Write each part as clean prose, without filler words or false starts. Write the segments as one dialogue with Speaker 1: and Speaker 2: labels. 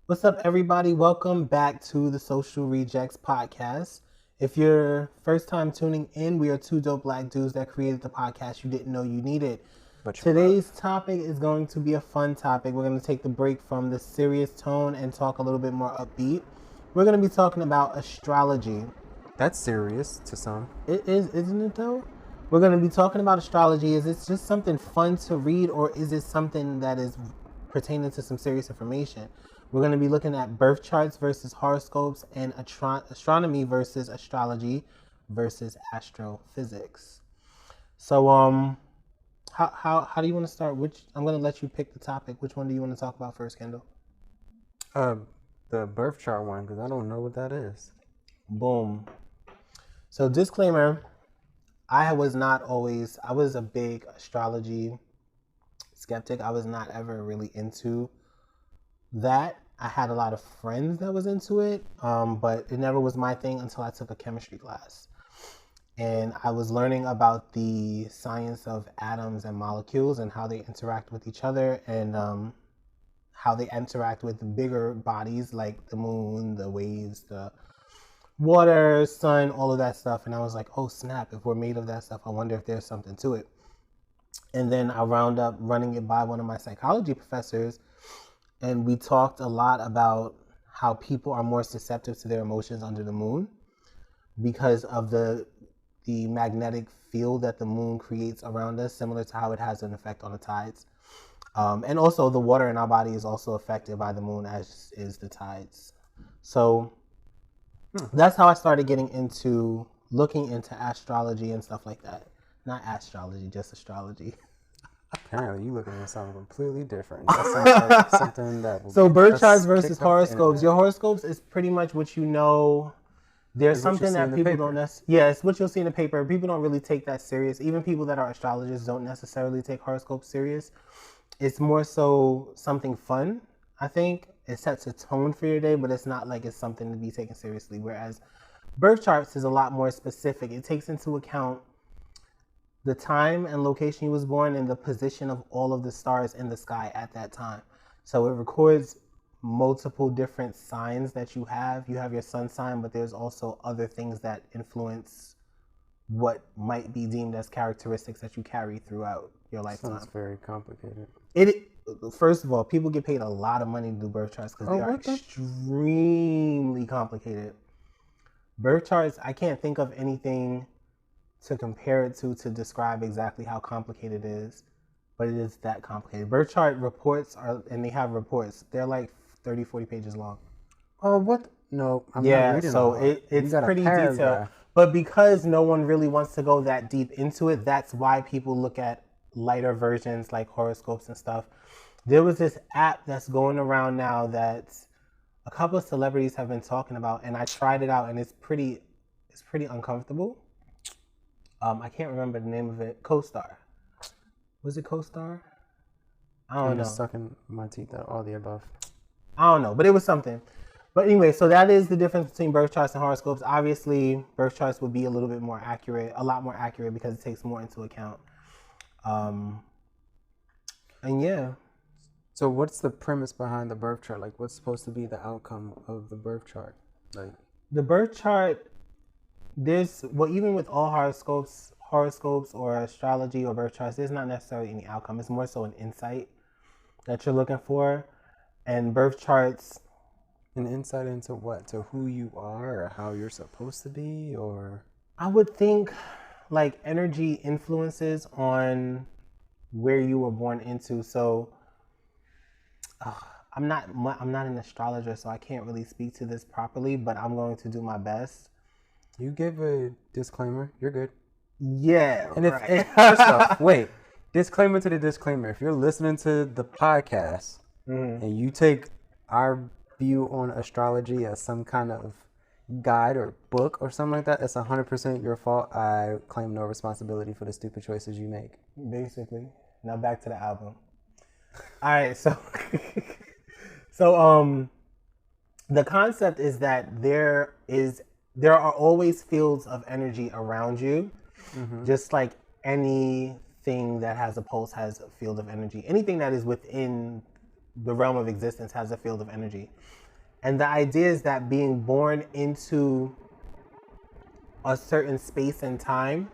Speaker 1: What's up, everybody? Welcome back to the Social Rejects podcast. If you're first time tuning in, we are two dope black dudes that created the podcast you didn't know you needed. Today's topic is going to be a fun topic. We're going to take the break from the serious tone and talk a little bit more upbeat. We're going to be talking about astrology.
Speaker 2: That's serious to some.
Speaker 1: It is, isn't it though? We're going to be talking about astrology. Is it just something fun to read, or is it something that is pertaining to some serious information? We're going to be looking at birth charts versus horoscopes and astronomy versus astrology versus astrophysics. So, how do you want to start? I'm going to let you pick the topic. Which one do you want to talk about first, Kendall?
Speaker 2: The birth chart one, because I don't know what that is.
Speaker 1: Boom. So, disclaimer, I was a big astrology skeptic. I was not ever really into that. I had a lot of friends that was into it, but it never was my thing until I took a chemistry class. And I was learning about the science of atoms and molecules and how they interact with each other, and how they interact with bigger bodies like the moon, the waves, the water, sun, all of that stuff. And I was like, oh snap, if we're made of that stuff, I wonder if there's something to it. And then I wound up running it by one of my psychology professors, and we talked a lot about how people are more susceptible to their emotions under the moon because of the magnetic field that the moon creates around us, similar to how it has an effect on the tides. And also the water in our body is also affected by the moon, as is the tides. So that's how I started getting into looking into astrology and stuff like that. Not astrology, just astrology.
Speaker 2: Apparently, you looking at something completely different. That sounds like something that.
Speaker 1: So birth charts versus horoscopes. Your horoscopes is pretty much what you know. There's something that people don't necessarily. Yeah, it's what you'll see in the paper. People don't really take that serious. Even people that are astrologists don't necessarily take horoscopes serious. It's more so something fun, I think. It sets a tone for your day, but it's not like it's something to be taken seriously. Whereas birth charts is a lot more specific. It takes into account the time and location you was born and the position of all of the stars in the sky at that time. So it records multiple different signs that you have. You have your sun sign, but there's also other things that influence what might be deemed as characteristics that you carry throughout your lifetime.
Speaker 2: Sounds very complicated.
Speaker 1: First of all, people get paid a lot of money to do birth charts because they are extremely complicated. Birth charts, I can't think of anything to compare it to describe exactly how complicated it is, but it is that complicated. Birth chart reports and they have reports. They're like 30, 40 pages long.
Speaker 2: Oh, what? No,
Speaker 1: I'm not reading so it's pretty detailed. But because no one really wants to go that deep into it, that's why people look at lighter versions like horoscopes and stuff. There was this app that's going around now that a couple of celebrities have been talking about, and I tried it out, and it's pretty uncomfortable. I can't remember the name of it. CoStar. Was it CoStar? I don't know.
Speaker 2: I'm just sucking my teeth out, all the above.
Speaker 1: I don't know, but it was something. But anyway, so that is the difference between birth charts and horoscopes. Obviously, birth charts would be a little bit more accurate, a lot more accurate because it takes more into account. And yeah.
Speaker 2: So what's the premise behind the birth chart? Like, what's supposed to be the outcome of the birth chart? Like
Speaker 1: the birth chart, even with all horoscopes or astrology or birth charts, there's not necessarily any outcome. It's more so an insight that you're looking for. And birth charts.
Speaker 2: An insight into what? To who you are or how you're supposed to be? Or
Speaker 1: I would think like energy influences on where you were born into. So I'm not an astrologer, so I can't really speak to this properly, but I'm going to do my best.
Speaker 2: You give a disclaimer. You're good.
Speaker 1: Yeah.
Speaker 2: And first off, wait. Disclaimer to the disclaimer. If you're listening to the podcast and you take our view on astrology as some kind of guide or book or something like that, it's 100% your fault. I claim no responsibility for the stupid choices you make.
Speaker 1: Basically. Now back to the album. All right, so the concept is that there are always fields of energy around you, just like anything that has a pulse has a field of energy. Anything that is within the realm of existence has a field of energy. And the idea is that being born into a certain space and time,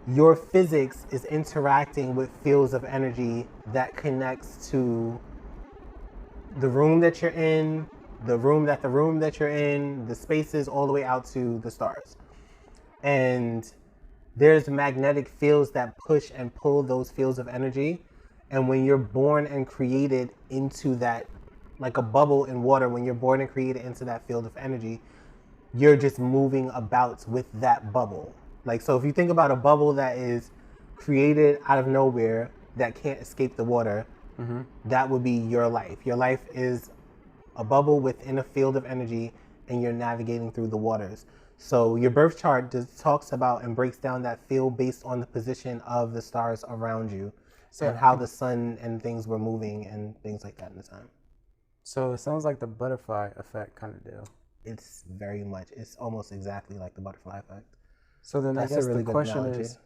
Speaker 1: your physics is interacting with fields of energy that connects to the room that you're in, the room that you're in, the spaces all the way out to the stars. And there's magnetic fields that push and pull those fields of energy. And when you're born and created into that, like a bubble in water, when you're born and created into that field of energy, you're just moving about with that bubble. Like, so if you think about a bubble that is created out of nowhere that can't escape the water, that would be your life. Your life is a bubble within a field of energy, and you're navigating through the waters. So your birth chart just talks about and breaks down that field based on the position of the stars around you, and how the sun and things were moving and things like that in the time.
Speaker 2: So it sounds like the butterfly effect kind of deal.
Speaker 1: It's very much, it's almost exactly like the butterfly effect.
Speaker 2: So then
Speaker 1: That's
Speaker 2: I guess
Speaker 1: a really
Speaker 2: the
Speaker 1: good
Speaker 2: question
Speaker 1: analogy.
Speaker 2: is,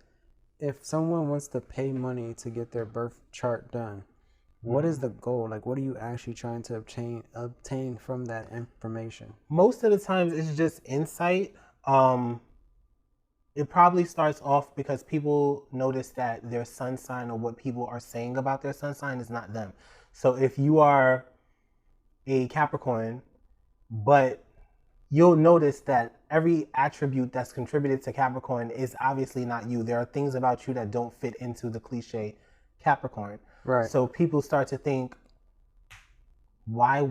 Speaker 2: if someone wants to pay money to get their birth chart done, what is the goal? Like, what are you actually trying to obtain from that information?
Speaker 1: Most of the times it's just insight. It probably starts off because people notice that their sun sign, or what people are saying about their sun sign, is not them. So if you are a Capricorn, but you'll notice that every attribute that's contributed to Capricorn is obviously not you. There are things about you that don't fit into the cliche Capricorn.
Speaker 2: Right.
Speaker 1: So people start to think, why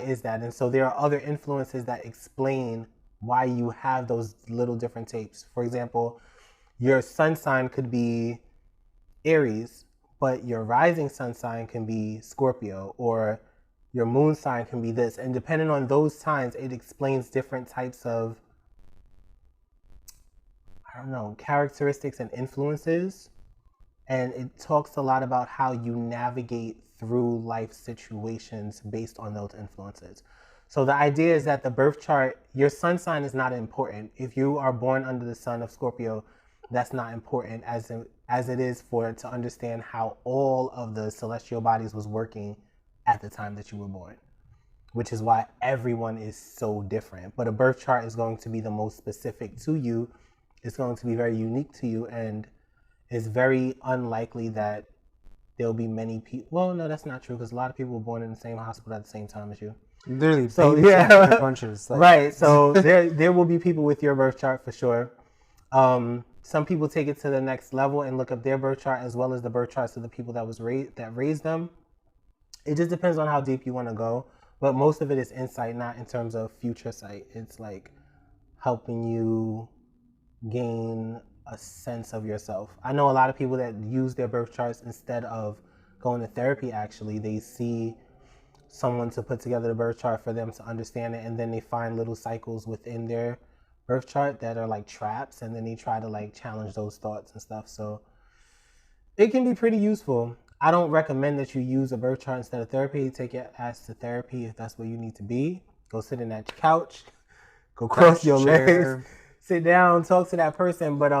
Speaker 1: is that? And so there are other influences that explain why you have those little different tapes. For example, your sun sign could be Aries, but your rising sun sign can be Scorpio, or your moon sign can be this. And depending on those signs, it explains different types of, characteristics and influences. And it talks a lot about how you navigate through life situations based on those influences. So the idea is that the birth chart, your sun sign is not important. If you are born under the sun of Scorpio, that's not important as it is to understand how all of the celestial bodies was working at the time that you were born, which is why everyone is so different. But a birth chart is going to be the most specific to you. It's going to be very unique to you, and it's very unlikely that there'll be many people. Well, no, that's not true, because a lot of people were born in the same hospital at the same time as you.
Speaker 2: Literally,
Speaker 1: So
Speaker 2: bunches. Like.
Speaker 1: Right. So there will be people with your birth chart for sure. Some people take it to the next level and look up their birth chart as well as the birth charts of the people that raised them. It just depends on how deep you want to go, but most of it is insight, not in terms of future sight. It's like helping you gain a sense of yourself. I know a lot of people that use their birth charts instead of going to therapy. Actually, they see someone to put together the birth chart for them to understand it, and then they find little cycles within their birth chart that are like traps, and then they try to like challenge those thoughts and stuff. So it can be pretty useful. I don't recommend that you use a birth chart instead of therapy. Take your ass to therapy if that's where you need to be. Go sit in that couch, go cross your legs, sit down, talk to that person. But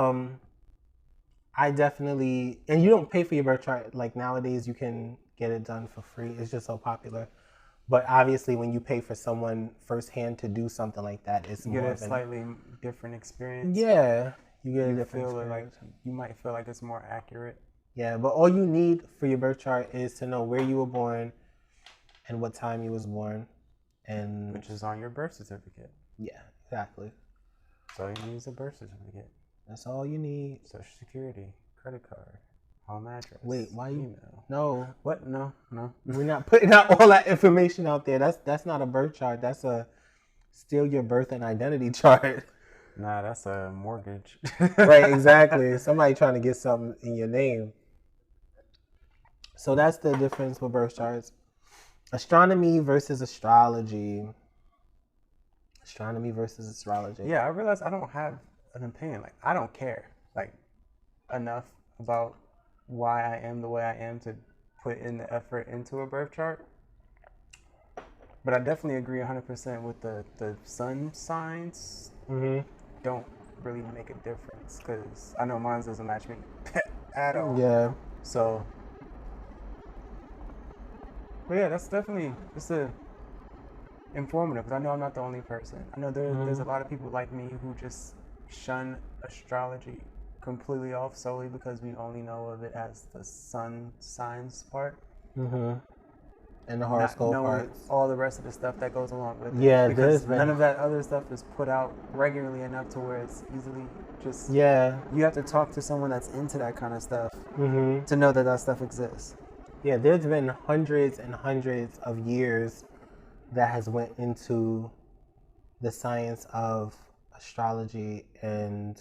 Speaker 1: I definitely, and you don't pay for your birth chart. Like nowadays you can get it done for free. It's just so popular. But obviously when you pay for someone firsthand to do something like that, it's
Speaker 2: you
Speaker 1: more
Speaker 2: get a slightly different experience.
Speaker 1: Yeah. You get a different experience.
Speaker 2: You might feel like it's more accurate.
Speaker 1: Yeah, but all you need for your birth chart is to know where you were born and what time you was born, and
Speaker 2: which is on your birth certificate.
Speaker 1: Yeah, exactly.
Speaker 2: So all you need is a birth certificate.
Speaker 1: That's all you need.
Speaker 2: Social security, credit card, home address.
Speaker 1: Wait, why you?
Speaker 2: Email.
Speaker 1: No.
Speaker 2: What? No.
Speaker 1: We're not putting out all that information out there. That's not a birth chart. That's a steal your birth and identity chart.
Speaker 2: Nah, that's a mortgage.
Speaker 1: Right, exactly. Somebody trying to get something in your name. So that's the difference with birth charts. Astronomy versus astrology. Astronomy versus astrology.
Speaker 2: Yeah, I realize I don't have an opinion. Like, I don't care, like, enough about why I am the way I am to put in the effort into a birth chart. But I definitely agree 100% with the sun signs. Don't really make a difference, because I know mine doesn't match me at all.
Speaker 1: Yeah.
Speaker 2: So But yeah, that's definitely informative, because I know I'm not the only person. I know there's a lot of people like me who just shun astrology completely off solely because we only know of it as the sun signs part.
Speaker 1: And the
Speaker 2: Not
Speaker 1: horoscope
Speaker 2: knowing
Speaker 1: parts.
Speaker 2: all the rest of the stuff that goes along with it.
Speaker 1: Yeah,
Speaker 2: because none of that other stuff is put out regularly enough to where it's easily just.
Speaker 1: Yeah.
Speaker 2: You have to talk to someone that's into that kind of stuff to know that stuff exists.
Speaker 1: Yeah, there's been hundreds and hundreds of years that has went into the science of astrology, and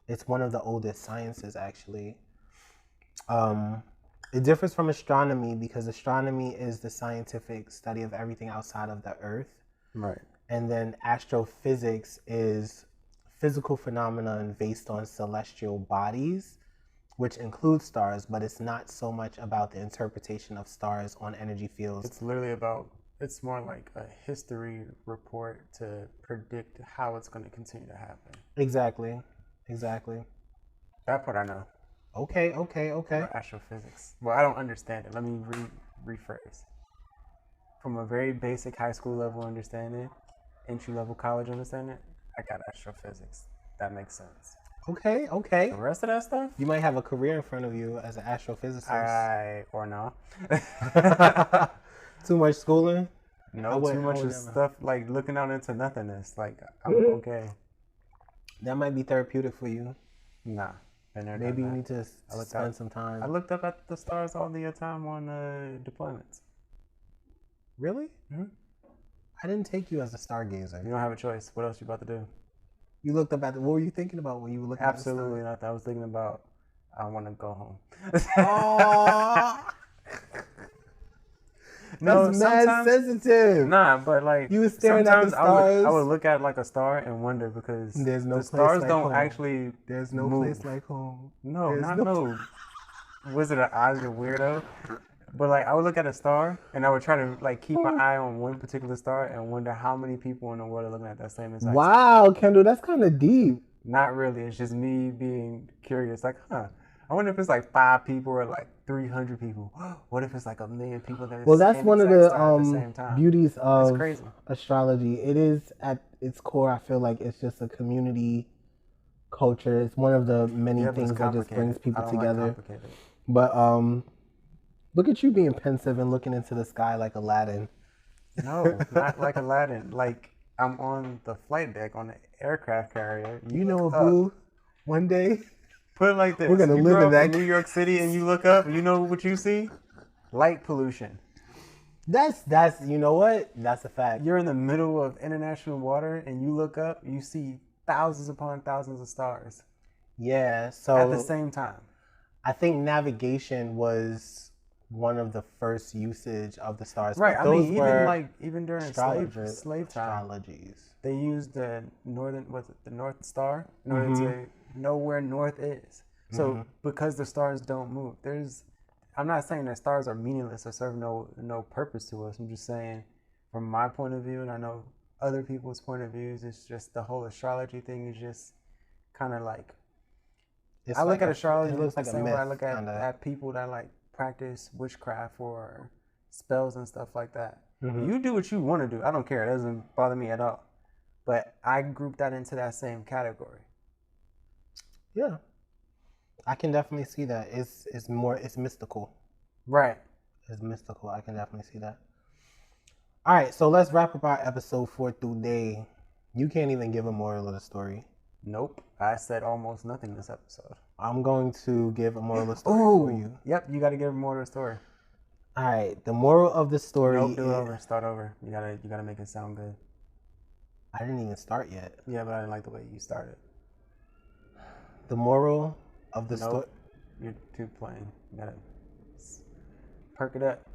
Speaker 1: it's one of the oldest sciences, actually. It differs from astronomy because astronomy is the scientific study of everything outside of the Earth.
Speaker 2: Right.
Speaker 1: And then astrophysics is physical phenomenon based on celestial bodies, which includes stars, but it's not so much about the interpretation of stars on energy fields.
Speaker 2: It's literally it's more like a history report to predict how it's going to continue to happen.
Speaker 1: Exactly.
Speaker 2: That part I know.
Speaker 1: Okay.
Speaker 2: Astrophysics. Well, I don't understand it. Let me rephrase. From a very basic high school level understanding, entry level college understanding, I got astrophysics. That makes sense.
Speaker 1: Okay.
Speaker 2: The rest of that stuff?
Speaker 1: You might have a career in front of you as an astrophysicist.
Speaker 2: Or no.
Speaker 1: Too much schooling?
Speaker 2: No, too much of stuff like looking out into nothingness. Like, I'm okay.
Speaker 1: That might be therapeutic for you.
Speaker 2: Nah.
Speaker 1: Maybe you need to spend some time.
Speaker 2: I looked up at the stars all the time on deployments.
Speaker 1: Really? I didn't take you as a stargazer.
Speaker 2: You don't have a choice. What else you about to do?
Speaker 1: You looked up at what were you thinking about when you were looking
Speaker 2: Absolutely at the stars? Nothing. I was thinking about I want to go home.
Speaker 1: No, that's mad sensitive.
Speaker 2: Nah, but like
Speaker 1: you were staring at the stars.
Speaker 2: I would look at like a star and wonder because
Speaker 1: there's no
Speaker 2: the stars
Speaker 1: like
Speaker 2: don't
Speaker 1: home.
Speaker 2: Actually.
Speaker 1: There's no
Speaker 2: move.
Speaker 1: place like home.
Speaker 2: No, no. Wizard of Oz, you weirdo. But like I would look at a star and I would try to like keep my eye on one particular star and wonder how many people in the world are looking at that same exact.
Speaker 1: Wow, Kendall, that's kind of deep.
Speaker 2: Not really. It's just me being curious. Like, I wonder if it's like 5 people or like 300 people. What if it's like 1 million people that are
Speaker 1: well, that's one of the beauties of astrology. It is at its core, I feel like it's just a community culture. It's one of the many things that just brings people together. But look at you being pensive and looking into the sky like Aladdin.
Speaker 2: No, not like Aladdin. Like I'm on the flight deck on the aircraft carrier.
Speaker 1: You know, boo, one day.
Speaker 2: Put it like this.
Speaker 1: We're gonna live in that.
Speaker 2: New York City, and you look up. You know what you see? Light pollution.
Speaker 1: That's you know what? That's a fact.
Speaker 2: You're in the middle of international water, and you look up. You see thousands upon thousands of stars.
Speaker 1: Yeah. So
Speaker 2: at the same time,
Speaker 1: I think navigation was one of the first usage of the stars.
Speaker 2: Right. I mean, even during slave time, they used the North Star in order to know where north is. So because the stars don't move, I'm not saying that stars are meaningless or serve no purpose to us. I'm just saying from my point of view, and I know other people's point of views, it's just the whole astrology thing is just kind of like I look at astrology the same way I look at people that like practice witchcraft or spells and stuff like that. You do what you want to do. I don't care. It doesn't bother me at all. But I group that into that same category.
Speaker 1: Yeah, I can definitely see that. It's mystical.
Speaker 2: Right.
Speaker 1: It's mystical. I can definitely see that. All right, so let's wrap up our episode for today. You can't even give a moral of the story.
Speaker 2: Nope. I said almost nothing this episode.
Speaker 1: I'm going to give a moral of the story for you.
Speaker 2: Yep, you got to give a moral of the story.
Speaker 1: All right, the moral of the story.
Speaker 2: Nope, do it over. Start over. You gotta make it sound good.
Speaker 1: I didn't even start yet.
Speaker 2: Yeah, but I didn't like the way you started.
Speaker 1: The moral of the story.
Speaker 2: You're too plain. You gotta perk it up.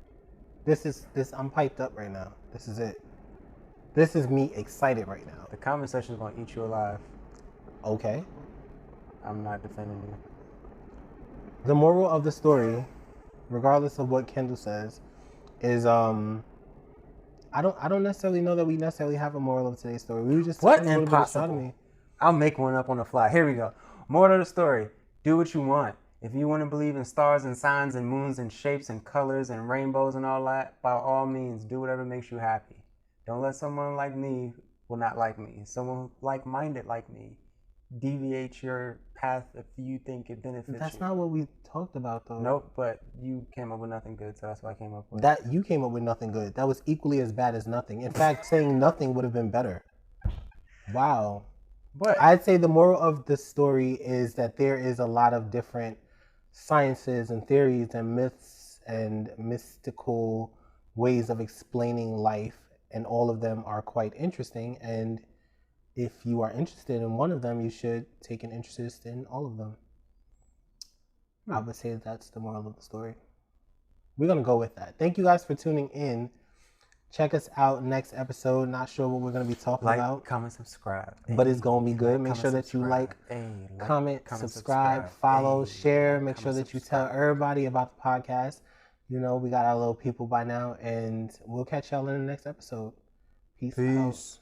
Speaker 1: I'm piped up right now. This is it. This is me excited right now.
Speaker 2: The comment section is gonna eat you alive.
Speaker 1: Okay.
Speaker 2: I'm not defending you.
Speaker 1: The moral of the story, regardless of what Kendall says, is I don't necessarily know that we necessarily have a moral of today's story. We were just
Speaker 2: what impossible. I'll make one up on the fly. Here we go. Moral of the story: do what you want. If you want to believe in stars and signs and moons and shapes and colors and rainbows and all that, by all means, do whatever makes you happy. Don't let someone like me, well, not like me, someone like-minded like me, deviate your path if you think it benefits you.
Speaker 1: That's not what we talked about, though.
Speaker 2: Nope, but you came up with nothing good, so that's what I came up with.
Speaker 1: That you came up with nothing good. That was equally as bad as nothing. In fact, saying nothing would have been better. Wow.
Speaker 2: But
Speaker 1: I'd say the moral of the story is that there is a lot of different sciences and theories and myths and mystical ways of explaining life, and all of them are quite interesting. And if you are interested in one of them, you should take an interest in all of them. I would say that's the moral of the story. We're going to go with that. Thank you guys for tuning in. Check us out next episode. Not sure what we're going to be talking about.
Speaker 2: Like, comment, subscribe.
Speaker 1: But it's going to be good. Make sure that you comment, subscribe, follow, share. Make sure that you tell everybody about the podcast. You know, we got our little people by now. And we'll catch y'all in the next episode. Peace out.